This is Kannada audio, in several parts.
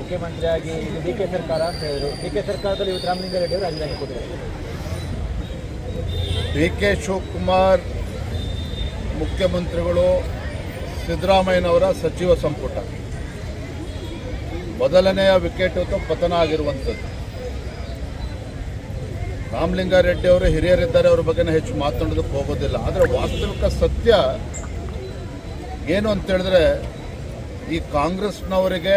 ಮುಖ್ಯಮಂತ್ರಿಯಾಗಿ ಡಿಕೆ ಸರ್ಕಾರ ಅಂತ ಹೇಳಿದ್ರು. ಡಿಕೆ ಸರ್ಕಾರದಲ್ಲಿ ಇವತ್ತು ರಾಮಲಿಂಗಾರೆಡ್ಡಿ ಅವರು ರಾಜೀನಾಮೆ ಕೊಟ್ಟಿದ್ದಾರೆ. ಡಿಕೆ ಶಿವಕುಮಾರ್ ಮುಖ್ಯಮಂತ್ರಿಗಳು, ಸಿದ್ದರಾಮಯ್ಯನವರ ಸಚಿವ ಸಂಪುಟ ಮೊದಲನೆಯ ವಿಕೆಟ್ ಪತನ ಆಗಿರುವಂಥದ್ದು. ರಾಮಲಿಂಗಾರೆಡ್ಡಿ ಅವರು ಹಿರಿಯರಿದ್ದಾರೆ, ಅವ್ರ ಬಗ್ಗೆ ಹೆಚ್ಚು ಮಾತನಾಡೋದಕ್ಕೆ ಹೋಗೋದಿಲ್ಲ. ಆದರೆ ವಾಸ್ತವಿಕ ಸತ್ಯ ಏನು ಅಂತೇಳಿದ್ರೆ, ಈ ಕಾಂಗ್ರೆಸ್ನವರಿಗೆ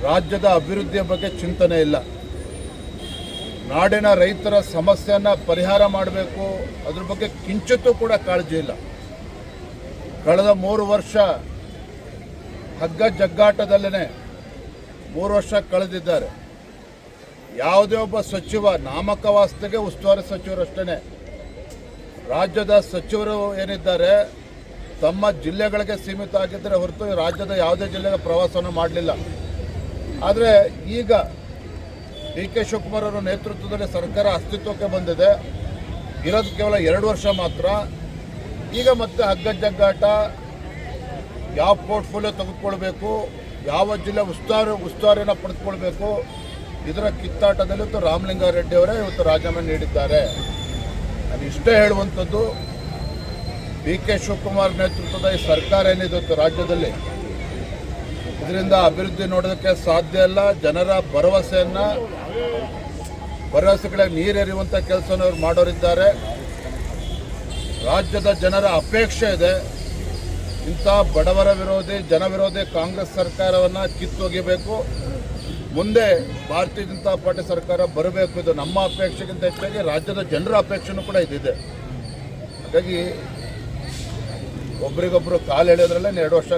ರಾಜ್ಯದ ಅಭಿವೃದ್ಧಿಯ ಬಗ್ಗೆ ಚಿಂತನೆ ಇಲ್ಲ. ನಾಡಿನ ರೈತರ ಸಮಸ್ಯೆಯನ್ನು ಪರಿಹಾರ ಮಾಡಬೇಕು, ಅದ್ರ ಬಗ್ಗೆ ಕಿಂಚಿತ್ತೂ ಕೂಡ ಕಾಳಜಿ ಇಲ್ಲ. ಕಳೆದ 3 ವರ್ಷ ಹಗ್ಗ ಜಗ್ಗಾಟದಲ್ಲೇ 3 ವರ್ಷ ಕಳೆದಿದ್ದಾರೆ. ಯಾವುದೇ ಒಬ್ಬ ಸಚಿವ ನಾಮಕವಾಸ್ತೆಗೆ ಉಸ್ತುವಾರಿ ಸಚಿವರಷ್ಟೇ. ರಾಜ್ಯದ ಸಚಿವರು ಏನಿದ್ದಾರೆ ತಮ್ಮ ಜಿಲ್ಲೆಗಳಿಗೆ ಸೀಮಿತ ಆಗಿದ್ದರೆ ಹೊರತು ರಾಜ್ಯದ ಯಾವುದೇ ಜಿಲ್ಲೆಗೆ ಪ್ರವಾಸವನ್ನು ಮಾಡಲಿಲ್ಲ. ಆದರೆ ಈಗ ಡಿ ಕೆ ಶಿವಕುಮಾರ್ ಅವರ ನೇತೃತ್ವದಲ್ಲಿ ಸರ್ಕಾರ ಅಸ್ತಿತ್ವಕ್ಕೆ ಬಂದಿದೆ. ಇರೋದು ಕೇವಲ 2 ವರ್ಷ ಮಾತ್ರ. ಈಗ ಮತ್ತೆ ಹಗ್ಗ ಜಗ್ಗಾಟ, ಯಾವ ಪೋರ್ಟ್ಫೋಲಿಯೋ ತೆಗೆದುಕೊಳ್ಬೇಕು, ಯಾವ ಜಿಲ್ಲೆ ಉಸ್ತುವಾರಿಯನ್ನು ಪಡೆದುಕೊಳ್ಬೇಕು, ಇದರ ಕಿತ್ತಾಟದಲ್ಲಿ ಇವತ್ತು ರಾಮಲಿಂಗಾರೆಡ್ಡಿ ಅವರೇ ಇವತ್ತು ರಾಜೀನಾಮೆ ನೀಡಿದ್ದಾರೆ. ನಾನು ಇಷ್ಟೇ ಹೇಳುವಂಥದ್ದು, ಡಿ ಕೆ ಶಿವಕುಮಾರ್ ನೇತೃತ್ವದ ಈ ಸರ್ಕಾರ ಏನಿದೆ ರಾಜ್ಯದಲ್ಲಿ, ಇದರಿಂದ ಅಭಿವೃದ್ಧಿ ನೋಡೋದಕ್ಕೆ ಸಾಧ್ಯ ಇಲ್ಲ. ಜನರ ಭರವಸೆಗಳಿಗೆ ನೀರೆರಿಯುವಂಥ ಕೆಲಸವನ್ನು ಅವರು ಮಾಡೋರಿದ್ದಾರೆ. ರಾಜ್ಯದ ಜನರ ಅಪೇಕ್ಷೆ ಇದೆ, ಇಂಥ ಬಡವರ ವಿರೋಧಿ, ಜನ ವಿರೋಧಿ ಕಾಂಗ್ರೆಸ್ ಸರ್ಕಾರವನ್ನು ಕಿತ್ತೊಗಿಬೇಕು. ಮುಂದೆ ಭಾರತೀಯ ಜನತಾ ಪಾರ್ಟಿ ಸರ್ಕಾರ ಬರಬೇಕು. ಇದು ನಮ್ಮ ಅಪೇಕ್ಷೆಗಿಂತ ಹೆಚ್ಚಾಗಿ ರಾಜ್ಯದ ಜನರ ಅಪೇಕ್ಷೆನೂ ಕೂಡ ಇದಿದೆ. ಹಾಗಾಗಿ ಒಬ್ರಿಗೊಬ್ಬರು ಕಾಲು ಎಳೆಯೋದ್ರಲ್ಲೇ 2 ವರ್ಷ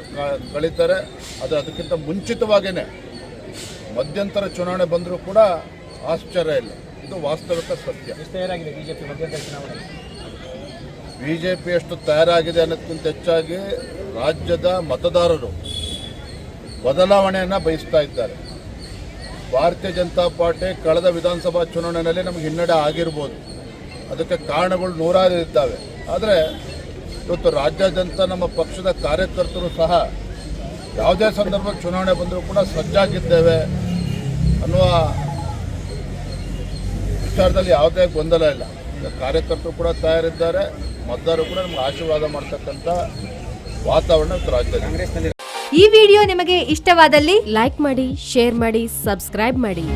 ಕಳೀತಾರೆ. ಅದು ಅದಕ್ಕಿಂತ ಮುಂಚಿತವಾಗಿಯೇ ಮಧ್ಯಂತರ ಚುನಾವಣೆ ಬಂದರೂ ಕೂಡ ಆಶ್ಚರ್ಯ ಇಲ್ಲ. ಇದು ವಾಸ್ತವಿಕ ಸತ್ಯ. ತಯಾರಾಗಿದೆ ಬಿಜೆಪಿ ಮಧ್ಯಂತರ ಚುನಾವಣೆ. ಬಿಜೆಪಿ ಎಷ್ಟು ತಯಾರಾಗಿದೆ ಅನ್ನೋದಕ್ಕಿಂತ ಹೆಚ್ಚಾಗಿ ರಾಜ್ಯದ ಮತದಾರರು ಬದಲಾವಣೆಯನ್ನು ಬಯಸ್ತಾ ಇದ್ದಾರೆ. ಭಾರತೀಯ ಜನತಾ ಪಾರ್ಟಿ ಕಳೆದ ವಿಧಾನಸಭಾ ಚುನಾವಣೆಯಲ್ಲಿ ನಮಗೆ ಹಿನ್ನಡೆ ಆಗಿರ್ಬೋದು, ಅದಕ್ಕೆ ಕಾರಣಗಳು 100 ಇದ್ದಾವೆ. ಆದರೆ ಇವತ್ತು ರಾಜ್ಯಾದ್ಯಂತ ನಮ್ಮ ಪಕ್ಷದ ಕಾರ್ಯಕರ್ತರು ಸಹ ಯಾವುದೇ ಸಂದರ್ಭದಲ್ಲಿ ಚುನಾವಣೆ ಬಂದರೂ ಕೂಡ ಸಜ್ಜಾಗಿದ್ದೇವೆ ಅನ್ನುವ ವಿಚಾರದಲ್ಲಿ ಯಾವುದೇ ಗೊಂದಲ ಇಲ್ಲ. ಕಾರ್ಯಕರ್ತರು ಕೂಡ ತಯಾರಿದ್ದಾರೆ, ಮತದಾರರು ಕೂಡ ನಮ್ಗೆ ಆಶೀರ್ವಾದ ಮಾಡ್ತಕ್ಕಂಥ ವಾತಾವರಣ ರಾಜ್ಯದಲ್ಲಿ. ಈ ವಿಡಿಯೋ ನಿಮಗೆ ಇಷ್ಟವಾದಲ್ಲಿ ಲೈಕ್ ಮಾಡಿ, ಶೇರ್ ಮಾಡಿ, ಸಬ್ಸ್ಕ್ರೈಬ್ ಮಾಡಿ.